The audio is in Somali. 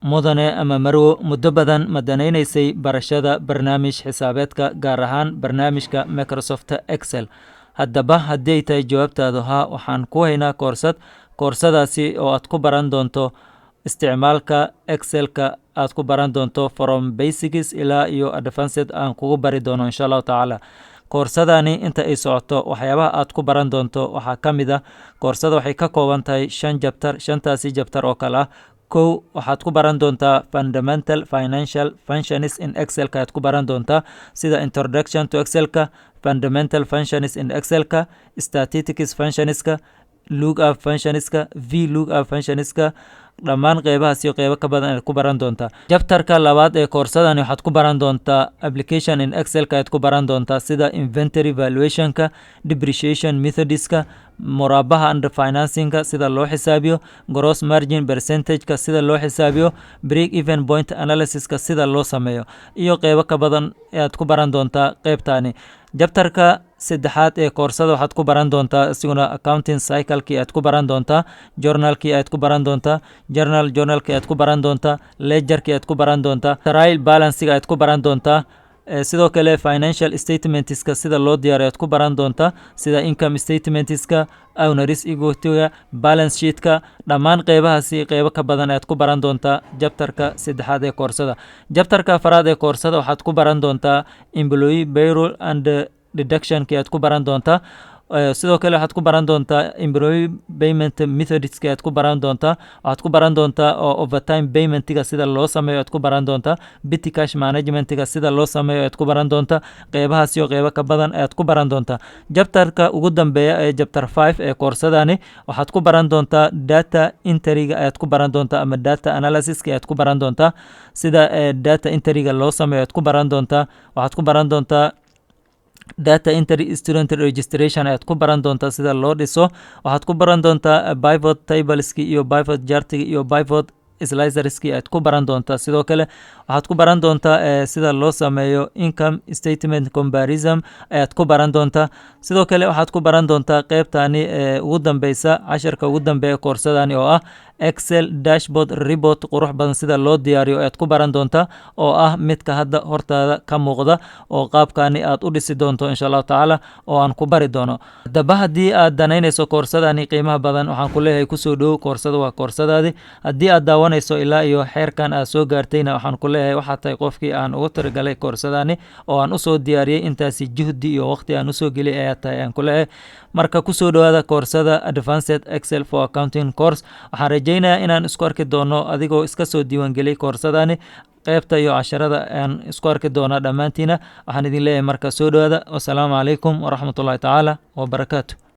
mudane ama marwo muddo badan ma danaynaysay barashada barnaamij xisaabeedka gaar ahaan barnaamijka Microsoft Excel. Haddaba haddii ay tahay jawaabtaadu haa, waxaan ku haynaa koorsadaasi oo aad ku baran doonto isticmaalka Excelka aad ku baran doonto from basics ilaa iyo advanced aan kugu bari doono insha Allah taala. Koorsadani inta ay socoto waxyaabaha aad ku baran doonto waxaa ka mid ah koorsada waxay ka kooban tahay 5 chapter. 5taasi chapter oo kala kow waxaad ku baran doontaa fundamental financial functions in Excelka aad ku baran doontaa sida introduction to Excelka, fundamental functions in Excelka, statistics functionska, lookup functionska, VLOOKUP functionska, dhammaan qeybahaas iyo qeybo ka badan aad ku baran doontaa. Chapterka labaad ee koorsadani waxaad ku baran doontaa application in Excelka aad ku baran doontaa sida inventory valuationka, depreciation methodska, muraabaha and financingka sida loo xisaabiyo, gross margin percentageka sida loo xisaabiyo, break even point analysiska sida loo sameeyo, iyo qeybo ka badan aad ku baran doontaa qeybtani. Chapterka saddexaad ee koorsada waxaad ku baran doontaa isiguna accounting cycle-kii aad ku baran doontaa, journal-kii aad ku baran doontaa, journal-kii aad ku baran doontaa, ledger-kii aad ku baran doontaa, trial balance-ga aad ku baran doontaa, sidoo kale financial statementska sida loo diyaariyo aad ku baran doontaa sida income statementska, owners equity-ga, balance sheet-ka, dhammaan qeybahaasi qeybo ka badan aad ku baran doontaa chapterka saddexaad ee koorsada. Chapterka afraad ee koorsada waxaad ku baran doontaa employee payroll and deduction-kii aad ku baran doontaa, sidoo kale waxaad ku baran doontaa employee payment methodska aad ku baran doontaa, waxaad ku baran doontaa overtime paymentga sida loo sameeyo aad ku baran doontaa, petty cash managementga sida loo sameeyo aad ku baran doontaa, qeybahaas iyo qeybo ka badan aad ku baran doontaa. Chapterka ugu dambeeya ee chapter 5 ee koorsadani waxaad ku baran doontaa data entry-ga aad ku baran doontaa ama data analysis-ka aad ku baran doontaa sida data entry-ga loo sameeyo aad ku baran doontaa, waxaad ku baran doontaa data entry student registration aad ku baran doontaa sida loo dhiso, waxaad ku baran doontaa pivot tableski iyo pivot chartigi iyo pivot slicerski aad ku baran doontaa. Sidoo kale waxaad ku baran doontaa sida loo sameeyo income statement comparison aad ku baran doontaa. Sidoo kale waxaad ku baran doontaa qeybtani ugu dambeysa casharka ugu dambeeya koorsadani oo ah Excel dashboard report qurux badan sida loo diyaariyo aad ku baran doontaa oo ah midka hadda hortaada ka muuqda oo qaabkani aad u dhisi doonto insha Allah taala oo aan ku bari doono. Haddaba haddii aad danaynayso koorsadani qiimaha badan waxaan ku leeyahay kusoo dhow koorsada waa koorsadaadi. Haddii aad daawanayso ilaa iyo xeerkan aad soo gaartayna waxaan ku leeyahay waxaa tahay qofkii aan ugu talagalay koorsadani oo aan usoo diyaariyey intaasi juhdi iyo waqti aan usoo geliyay ayaa tahay aan ku leeyahay. Marka kusoo dhawaada koorsada Advanced Excel for Accounting course. Waxaan rajaynayaa inaan isku arki doono adigoo iska soo diiwaangeliyay koorsadani qaybta iyo casharada aan isku arki doona dhammaantiina. Waxaan idin leeyahay marka soo dhawaada. Wassalaamu calaykum waraxmatullaahi tacaala wabarakaatuh.